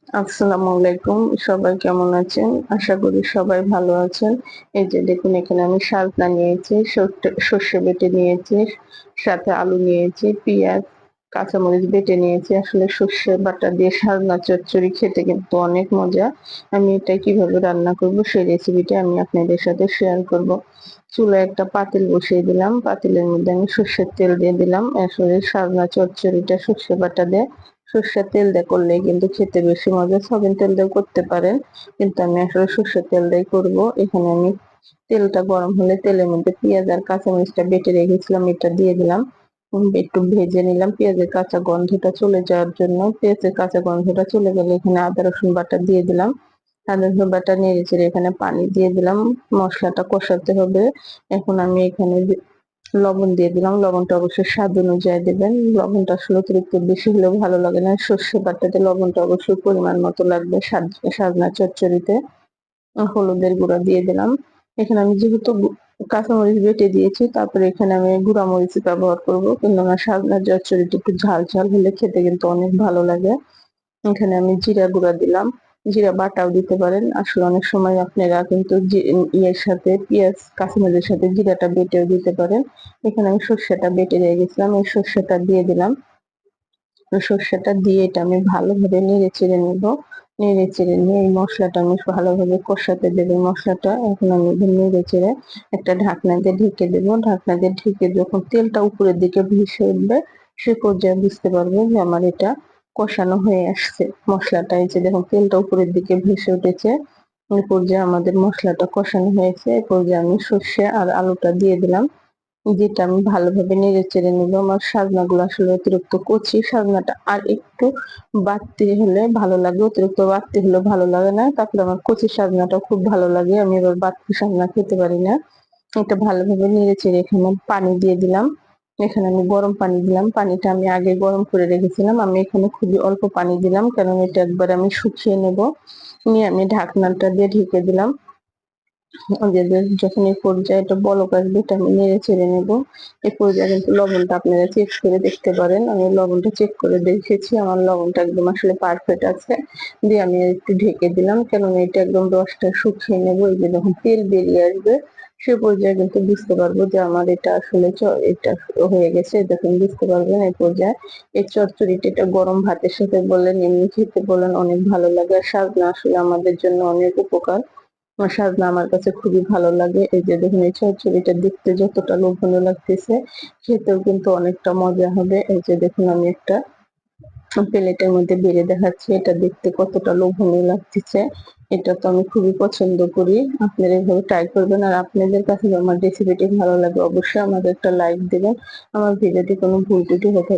আসসালামু আলাইকুম। সবাই কেমন আছেন? আশা করি সবাই ভালো আছেন। এই যে দেখুন এখানে আমি শাপলা নিয়েছি, সর্ষে বেটে নিয়েছি, সাথে আলু নিয়েছি, পেঁয়াজ, কাঁচামরিচ বেটে নিয়েছি। আসলে সর্ষে বাটা দিয়ে সালনা চচ্চড়ি খেতে কিন্তু অনেক মজা। আমি এটা কিভাবে রান্না করব সেই রেসিপিটা আমি আপনাদের সাথে শেয়ার করব। চুলায় একটা পাতিল বসিয়ে দিলাম। পাতিলের মধ্যে আমি সর্ষের তেল দিয়ে দিলাম। আসলে সালনা চচ্চড়িটা সর্ষে বাটা দিয়ে সর্ষের তেল দিয়ে করলে কিন্তু খেতে বেশি মজা। সয়াবিন তেল দিয়েও করতে পারেন, কিন্তু আমি আসলে সর্ষের তেল দিয়ে করব। এখানে আমি তেলটা গরম হলে তেলের মধ্যে পেঁয়াজ আর কাঁচামরিচটা বেটে রেখেছিলাম এটা দিয়ে দিলাম। একটু ভেজে নিলাম পেঁয়াজের কাঁচা গন্ধটা চলে যাওয়ার জন্য। পেঁয়াজের কাঁচা গন্ধটা চলে গেলে এখানে আদা রসুন বাটা দিয়ে দিলাম। আদা রসুন বাটা নেড়ে চেড়ে এখানে পানি দিয়ে দিলাম। মশলাটা কষাতে হবে। এখন আমি এখানে লবণ দিয়ে দিলাম। লবণটা অবশ্যই স্বাদ অনুযায়ী দিবেন। লবণটা আসলে অতিরিক্ত বেশি হলেও ভালো লাগে না। সর্ষে বাটাতে লবণটা অবশ্যই পরিমাণ মতো লাগবে সাজনা চচ্চড়িতে। হলুদের গুঁড়া দিয়ে দিলাম। এখানে আমি যেহেতু কাঁচামরিচ বেটে দিয়েছি, তারপরে এখানে আমি গুঁড়া মরিচ ব্যবহার করব। কিন্তু আমার সাজনা চচ্চড়িটা একটু ঝাল ঝাল হলে খেতে কিন্তু অনেক ভালো লাগে। এখানে আমি জিরা গুঁড়া দিলাম। জিরা বাটাও দিতে পারেন। আসলে অনেক সময় আপনারা কিন্তু ইয়ের সাথে পেঁয়াজ কাঁচামরিচের সাথে জিরাটা বেটেও দিতে পারেন। এখানে আমি সর্ষেটা বেটে রেখেছিলাম, এই সর্ষেটা দিয়ে দিলাম। সর্ষেটা দিয়ে এটা আমি ভালোভাবে নেড়ে চেড়ে নেব। নেড়ে চেড়ে নিয়ে এই মশলাটা আমি ভালোভাবে কষাতে দেবো মশলাটা। এখন আমি নেড়ে চেড়ে একটা ঢাকনা দিয়ে ঢেকে দেবো। ঢাকনা দিয়ে ঢেকে যখন তেলটা উপরের দিকে ভেসে উঠবে, সে পর্যায়ে বুঝতে পারবো যে আমার এটা কষানো হয়ে আসছে। মশলাটা এই যে দেখুন তেলটা উপরের দিকে ভেসে উঠেছে। এই পর্যায়ে আমাদের মশলাটা কষানো হয়েছে। এই পর্যায়ে আমি সর্ষে আর আলুটা দিয়ে দিলাম। যেটা আমি ভালোভাবে নেড়ে চেড়ে নিব। আমার সাজনাগুলো আসলে অতিরিক্ত কচি, সাজনাটা আর একটু বাড়তি হলে ভালো লাগে। অতিরিক্ত বাড়তি হলে ভালো লাগে না। তারপরে আমার কচি সাজনাটা খুব ভালো লাগে। আমি আবার বাড়তি সাজনা খেতে পারি না। এটা ভালোভাবে নেড়ে চেড়ে এখানে পানি দিয়ে দিলাম। এখানে আমি গরম পানি দিলাম। পানিটা আমি আগে গরম করে রেখেছিলাম। আমি এখানে খুবই অল্প পানি দিলাম, কারণ এটা একবার আমি শুকিয়ে নেব। নিয়ে আমি ঢাকনাটা দিয়ে ঢেকে দিলাম। যখন এই পর্যায়ে এটা বলক আসবে, এটা আমি নেড়ে চেড়ে নেবো। এই পর্যায়ে কিন্তু লবণটা আপনারা চেক করে দেখতে পারেন। আমি লবণটা চেক করে দেখেছি, আমার লবণটা একদম আসলে পারফেক্ট আছে। দিয়ে আমি একটু ঢেকে দিলাম, কেননা এটা একদম রসটা শুকিয়ে নেবো। এই যে যখন তেল বেরিয়ে আসবে, সে পর্যায়ে কিন্তু বুঝতে পারবো যে আমার এটা আসলে এটা হয়ে গেছে। দেখুন বুঝতে পারবেন এই পর্যায়ে। এই চচ্চড়িটা এটা গরম ভাতের সাথে বলেন, এমনি খেতে বলেন, অনেক ভালো লাগে। আর সাজনা আসলে আমাদের জন্য অনেক উপকার। সাজনা আমার কাছে খুবই ভালো লাগে। এই যে দেখুন এই চচ্চড়িটা দেখতে যতটা লোভনীয় লাগতেছে, খেতেও কিন্তু অনেকটা মজা হবে। এই যে দেখুন আমি একটা প্লেটের মধ্যে বেড়ে দেখাচ্ছি, এটা দেখতে কতটা লোভনীয় লাগতেছে। এটা তো আমি খুবই পছন্দ করি। আপনারা এভাবে ট্রাই করবেন। আর আপনাদের কাছে আমার রেসিপিটি ভালো লাগে অবশ্যই আমাকে একটা লাইক দিবেন। আমার ভিডিওটি কোনো ভুল ত্রুটি হয়ে থাকে